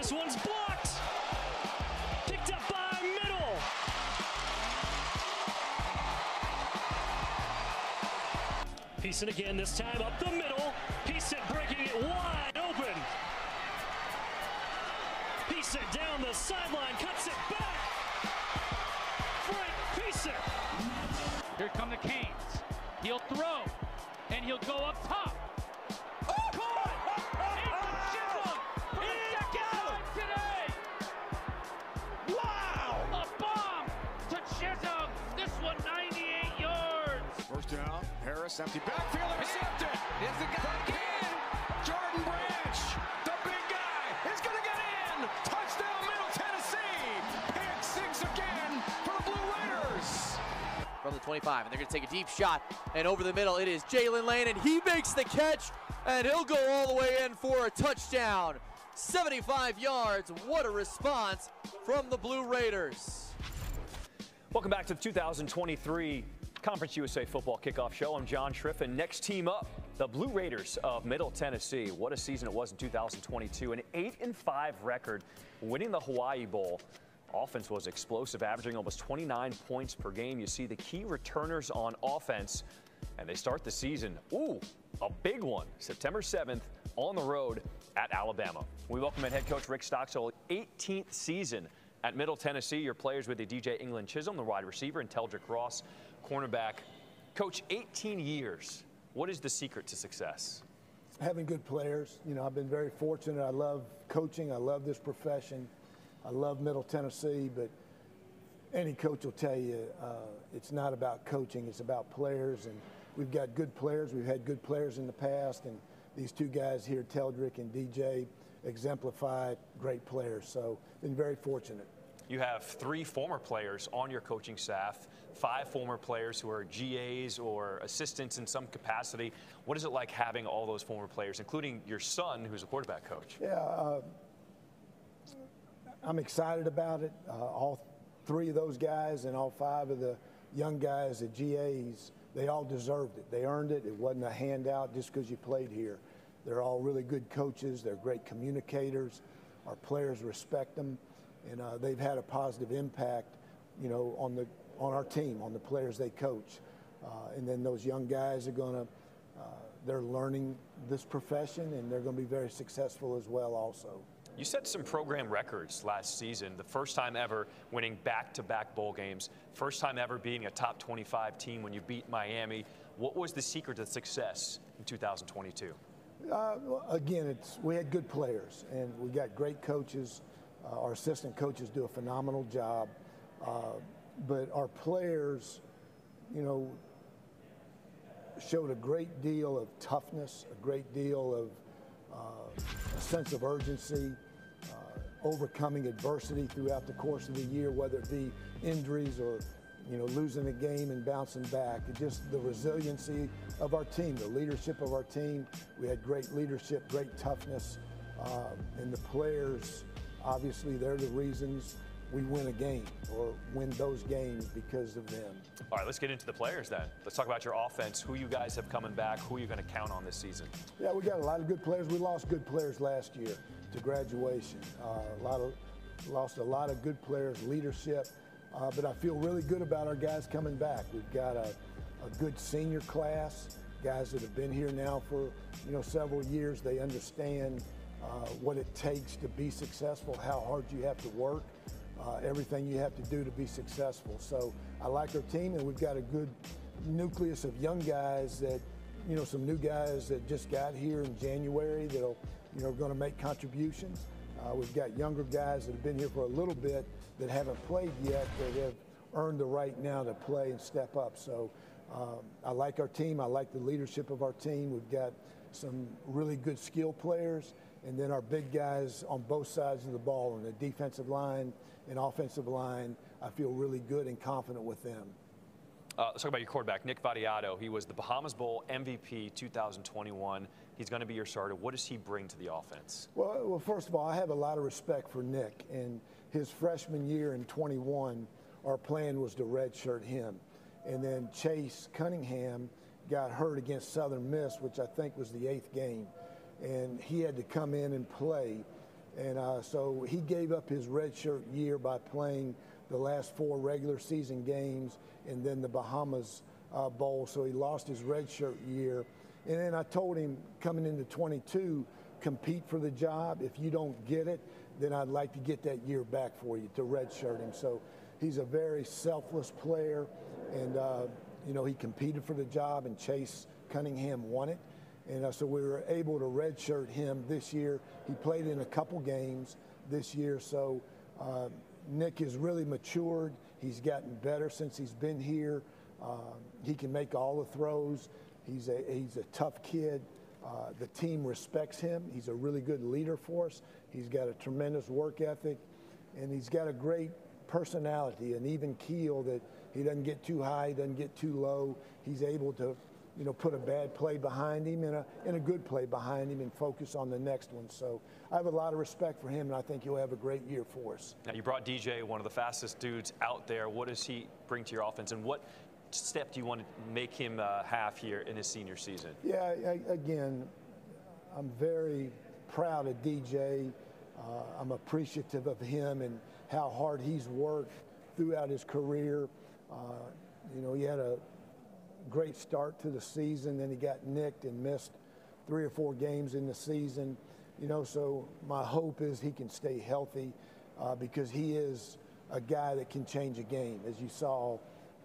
This one's blocked. Picked up by Middle. Peason again, this time up the middle. Peason breaking it wide open. Peason down the sideline, cuts it back. Frank Peason. Here come the Canes. He'll throw, and he'll go up top. Oh, caught! Into Chisholm for the second time today. Wow! A bomb to Chisholm. This one 98 yards. First down, Harris, empty backfield, intercepted. Here's the guy again. Jordan Branch, the big guy, is going to get in. Touchdown, Middle Tennessee. Pick six again for the Blue Raiders. From the 25, and they're going to take a deep shot, and over the middle it is Jalen Lane, and he makes the catch, and he'll go all the way in for a touchdown. 75 yards. What a response from the Blue Raiders. Welcome back to the 2023 Conference USA Football Kickoff Show. I'm John Schriff, and next team up, the Blue Raiders of Middle Tennessee. What a season it was in 2022. An 8-5 record, winning the Hawaii Bowl. Offense was explosive, averaging almost 29 points per game. You see the key returners on offense, and they start the season, a big one, September 7th on the road at Alabama. We welcome in head coach Rick Stockstill, 18th season at Middle Tennessee. Your players with the DJ England Chisholm, the wide receiver, and Teldrick Ross, cornerback. Coach, 18 years. What is the secret to success? Having good players. You know, I've been very fortunate. I love coaching. I love this profession. I love Middle Tennessee, but any coach will tell you it's not about coaching, it's about players, and we've got good players. We've had good players in the past, and these two guys here, Teldrick and DJ, exemplify great players, so been very fortunate. You have 3 former players on your coaching staff, 5 former players who are GAs or assistants in some capacity. What is it like having all those former players, including your son, who's a quarterback coach? Yeah, I'm excited about it. All 3 of those guys and all 5 of the young guys, the GAs, they all deserved it. They earned it. It wasn't a handout just because you played here. They're all really good coaches. They're great communicators. Our players respect them, and they've had a positive impact, you know, on our team, on the players they coach. And then those young guys are going to, they're learning this profession, and they're going to be very successful as well also. You set some program records last season, the first time ever winning back-to-back bowl games, first time ever being a top 25 team when you beat Miami. What was the secret to success in 2022? Again, we had good players, and we got great coaches. Our assistant coaches do a phenomenal job, but our players, you know, showed a great deal of toughness, a great deal of a sense of urgency, overcoming adversity throughout the course of the year, whether it be injuries or, you know, losing a game and bouncing back. Just the resiliency of our team, the leadership of our team. We had great leadership, great toughness, and the players, obviously, they're the reasons we win a game or win those games because of them. All right, let's get into the players then. Let's talk about your offense, who you guys have coming back, who you're going to count on this season. Yeah, we got a lot of good players. We lost good players last year to graduation. Lost a lot of good players, leadership, but I feel really good about our guys coming back. We've got a good senior class, guys that have been here now for, you know, several years. They understand what it takes to be successful, how hard you have to work. Everything you have to do to be successful. So I like our team, and we've got a good nucleus of young guys that, you know, some new guys that just got here in January that'll, you know, going to make contributions. We've got younger guys that have been here for a little bit that haven't played yet that have earned the right now to play and step up. So I like our team. I like the leadership of our team. We've got some really good skill players, and then our big guys on both sides of the ball, on the defensive line and offensive line. I feel really good and confident with them. Let's talk about your quarterback, Nick Vattiato. He was the Bahamas Bowl MVP 2021. He's going to be your starter. What does he bring to the offense? Well, first of all, I have a lot of respect for Nick. And his freshman year in 21, our plan was to redshirt him. And then Chase Cunningham got hurt against Southern Miss, which I think was the 8th game. And he had to come in and play. And so he gave up his redshirt year by playing the last 4 regular season games and then the Bahamas Bowl. So he lost his redshirt year. And then I told him coming into 22, compete for the job. If you don't get it, then I'd like to get that year back for you to redshirt him. So he's a very selfless player. And, you know, he competed for the job and Chase Cunningham won it. And so we were able to redshirt him this year. He played in a couple games this year. So Nick has really matured. He's gotten better since he's been here. He can make all the throws. He's a tough kid. The team respects him. He's a really good leader for us. He's got a tremendous work ethic, and he's got a great personality, an even keel that he doesn't get too high, he doesn't get too low. He's able to, you know, put a bad play behind him and a good play behind him and focus on the next one. So I have a lot of respect for him, and I think he'll have a great year for us. Now, you brought DJ, one of the fastest dudes out there. What does he bring to your offense, and what step do you want to make him have here in his senior season? Yeah, again, I'm very proud of DJ. I'm appreciative of him and how hard he's worked throughout his career. You know, he had a great start to the season, then he got nicked and missed 3 or 4 games in the season. You know, so my hope is he can stay healthy because he is a guy that can change a game. As you saw,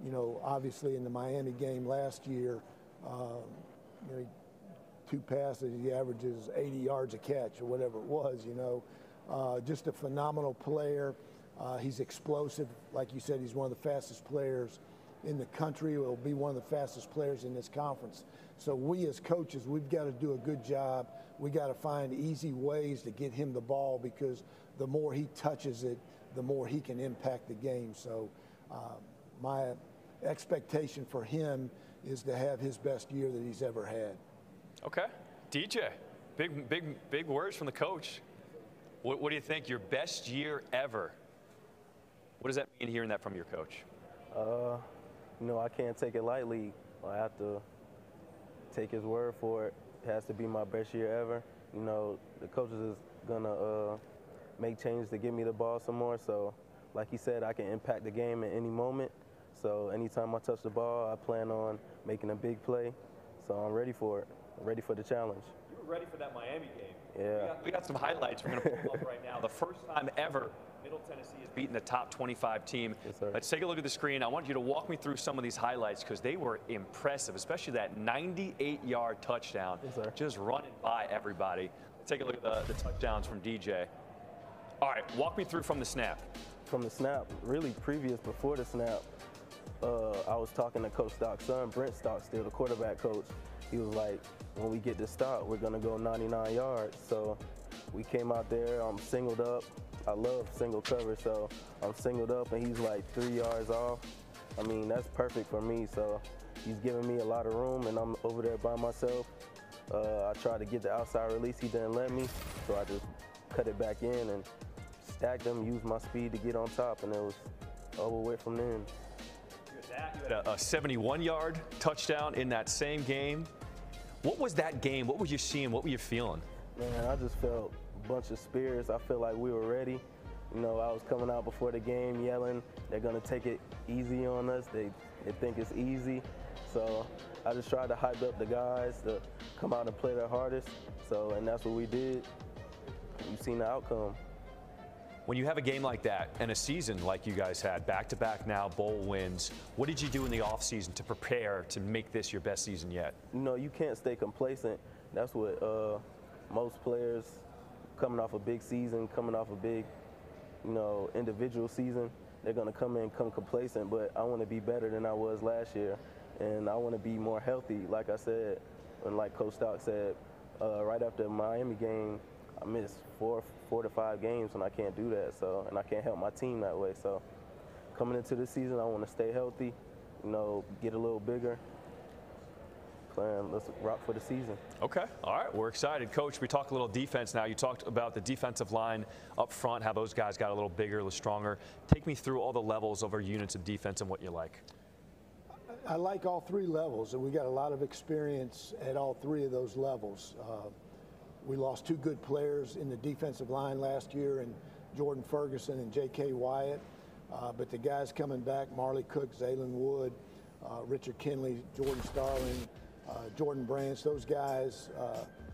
you know, obviously in the Miami game last year, you know, 2 passes, he averages 80 yards a catch or whatever it was, you know. Just a phenomenal player. He's explosive. Like you said, he's one of the fastest players in the country. He'll be one of the fastest players in this conference. So we as coaches, we've got to do a good job. We got to find easy ways to get him the ball because the more he touches it, the more he can impact the game. So my expectation for him is to have his best year that he's ever had. Okay, DJ, big words from the coach. What do you think? Your best year ever. What does that mean hearing that from your coach? You know, I can't take it lightly. I have to take his word for it. It has to be my best year ever. You know, the coaches is gonna make changes to give me the ball some more. So, like he said, I can impact the game at any moment. So anytime I touch the ball, I plan on making a big play. So I'm ready for it. I'm ready for the challenge. You were ready for that Miami game. Yeah. We got some highlights we're going to pull up right now. The first time ever Middle Tennessee has beaten a top 25 team. Yes, sir. Let's take a look at the screen. I want you to walk me through some of these highlights because they were impressive, especially that 98-yard touchdown. Yes, sir. Just running by everybody. Let's take a look at the touchdowns from DJ. All right, walk me through from the snap. From the snap, really before the snap, I was talking to Coach Stock's son, Brent Stockstill, the quarterback coach. He was like, when we get this stop, we're going to go 99 yards. So we came out there, I'm singled up. I love single cover, so I'm singled up, and he's like 3 yards off. I mean, that's perfect for me. So he's giving me a lot of room, and I'm over there by myself. I tried to get the outside release. He didn't let me, so I just cut it back in and stacked him, used my speed to get on top, and it was over with from then. You had a 71-yard touchdown in that same game. What was that game? What were you seeing? What were you feeling? Man, I just felt a bunch of spirits. I feel like we were ready. You know, I was coming out before the game yelling, they're going to take it easy on us. They think it's easy. So I just tried to hype up the guys to come out and play their hardest. So, and that's what we did. You've seen the outcome. When you have a game like that and a season like you guys had, back-to-back now bowl wins, what did you do in the offseason to prepare to make this your best season yet? You know, you can't stay complacent. That's what most players coming off a big season, coming off a big, you know, individual season, they're going to come complacent, but I want to be better than I was last year, and I want to be more healthy. Like I said, and like Coach Stock said, right after the Miami game, I missed four to five games, and I can't do that. So, and I can't help my team that way. So, coming into the season, I want to stay healthy, you know, get a little bigger. Let's rock for the season. Okay. All right. We're excited. Coach, we talked a little defense now. You talked about the defensive line up front, how those guys got a little bigger, a little stronger. Take me through all the levels of our units of defense and what you like. I like all 3 levels, and we got a lot of experience at all 3 of those levels. we lost two good players in the defensive line last year, and Jordan Ferguson and J.K. Wyatt. But the guys coming back, Marley Cook, Zaylin Wood, Richard Kinley, Jordan Starling, Jordan Branch, those guys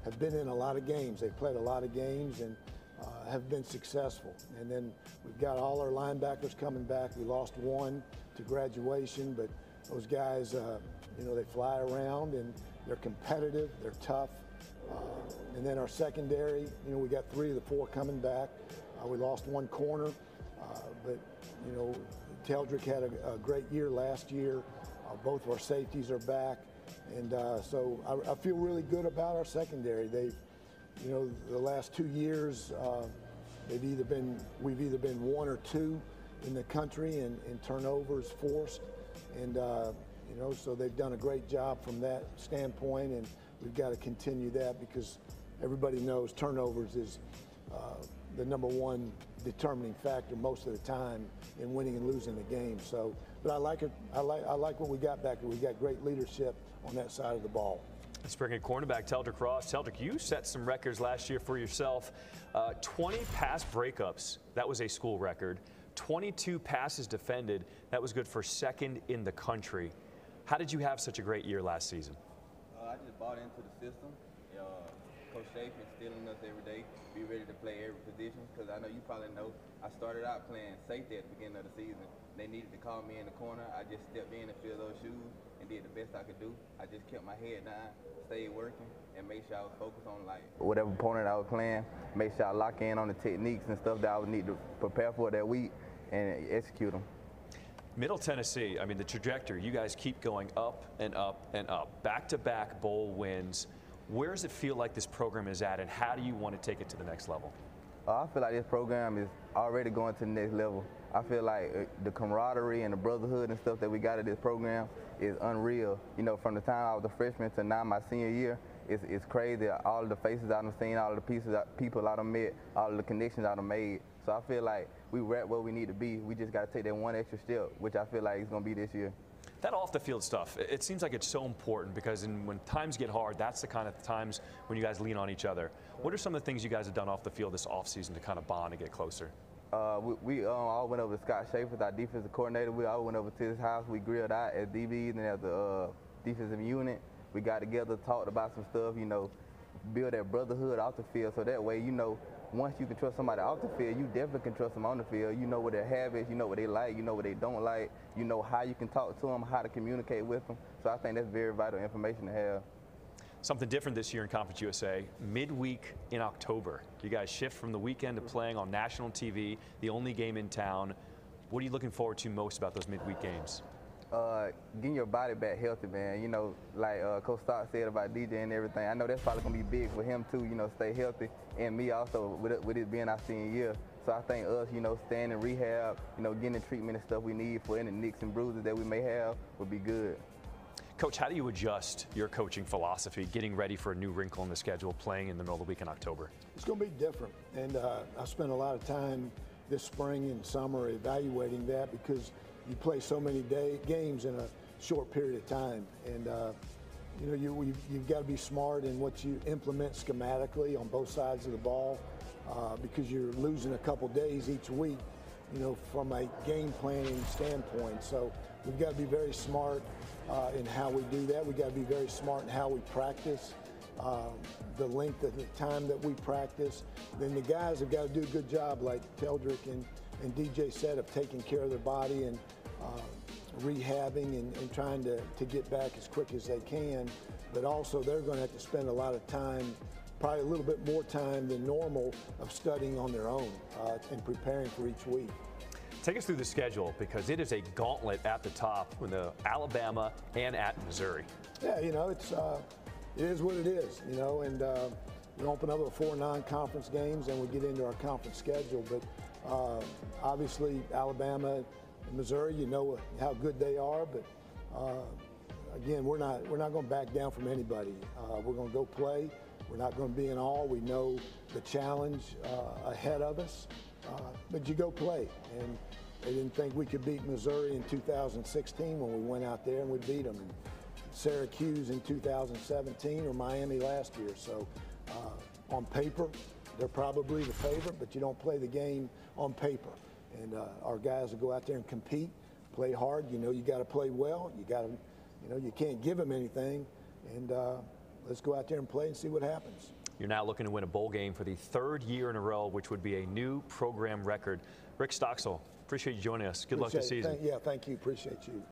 have been in a lot of games. They've played a lot of games and have been successful. And then we've got all our linebackers coming back. We lost one to graduation, but those guys, you know, they fly around and they're competitive, they're tough. And then our secondary, you know, we got 3 of the 4 coming back. We lost one corner, but, you know, Teldrick had a great year last year. Both of our safeties are back. And so I feel really good about our secondary. They've, you know, the last 2 years, we've either been 1 or 2 in the country in turnovers forced. And, you know, so they've done a great job from that standpoint. And we've got to continue that because everybody knows turnovers is the #1 determining factor most of the time in winning and losing the game. So, but I like it. I like what we got back there. We got great leadership on that side of the ball. Let's bring in cornerback Teldrick Ross. Teldrick, you set some records last year for yourself. 20 pass breakups. That was a school record. 22 passes defended. That was good for 2nd in the country. How did you have such a great year last season? I just bought into the system. Coach Shafe instilling us every day, be ready to play every position, because I know you probably know I started out playing safety at the beginning of the season. They needed to call me in the corner. I just stepped in and filled those shoes and did the best I could do. I just kept my head down, stayed working, and made sure I was focused on like whatever opponent I was playing, make sure I lock in on the techniques and stuff that I would need to prepare for that week and execute them. Middle Tennessee, I mean, the trajectory, you guys keep going up and up and up. Back-to-back bowl wins. Where does it feel like this program is at, and how do you want to take it to the next level? I feel like this program is already going to the next level. I feel like the camaraderie and the brotherhood and stuff that we got at this program is unreal. You know, from the time I was a freshman to now my senior year, it's crazy. All of the faces I've seen, all of the people I've met, all of the connections I've made. So I feel like we're at where we need to be. We just got to take that one extra step, which I feel like it's going to be this year. That off-the-field stuff, it seems like it's so important because when times get hard, that's the kind of times when you guys lean on each other. What are some of the things you guys have done off the field this offseason to kind of bond and get closer? We all went over to Scott Schaefer, our defensive coordinator. We all went over to his house. We grilled out as DBs and as the defensive unit. We got together, talked about some stuff, you know, build that brotherhood off the field so that way, you know, once you can trust somebody off the field, you definitely can trust them on the field. You know what their habits, you know what they like, you know what they don't like, you know how you can talk to them, how to communicate with them. So I think that's very vital information to have. Something different this year in Conference USA, midweek in October. You guys shift from the weekend to playing on national TV, the only game in town. What are you looking forward to most about those midweek games? Getting your body back healthy, man. You know, like Coach Stock said about DJ and everything. I know that's probably going to be big for him, too, you know, stay healthy. And me also, with it being our senior year. So I think us, you know, staying in rehab, you know, getting the treatment and stuff we need for any nicks and bruises that we may have would be good. Coach, how do you adjust your coaching philosophy, getting ready for a new wrinkle in the schedule, playing in the middle of the week in October? It's going to be different. And I spent a lot of time this spring and summer evaluating that because you play so many games in a short period of time. And, you know, you've got to be smart in what you implement schematically on both sides of the ball because you're losing a couple days each week, you know, from a game planning standpoint. So we've got to be very smart in how we do that. We've got to be very smart in how we practice, the length of the time that we practice. Then the guys have got to do a good job, like Teldrick and DJ said, of taking care of their body and rehabbing and trying to get back as quick as they can. But also they're going to have to spend a lot of time, probably a little bit more time than normal, of studying on their own and preparing for each week. Take us through the schedule because it is a gauntlet at the top with the Alabama and at Missouri. Yeah, you know, it is what it is, you know, and we open up with 4 non-conference games and we get into our conference schedule. But obviously Alabama and Missouri, you know how good they are, but again, we're not going to back down from anybody. We're going to go play. We're not going to be in awe. We know the challenge ahead of us, but you go play. And they didn't think we could beat Missouri in 2016 when we went out there and we beat them. And Syracuse in 2017 or Miami last year. So on paper, they're probably the favorite, but you don't play the game on paper. And our guys will go out there and compete, play hard. You know, you got to play well. You got to, you know, you can't give them anything. And let's go out there and play and see what happens. You're now looking to win a bowl game for the 3rd year in a row, which would be a new program record. Rick Stocksell, appreciate you joining us. Good luck this season. Yeah, thank you. Appreciate you.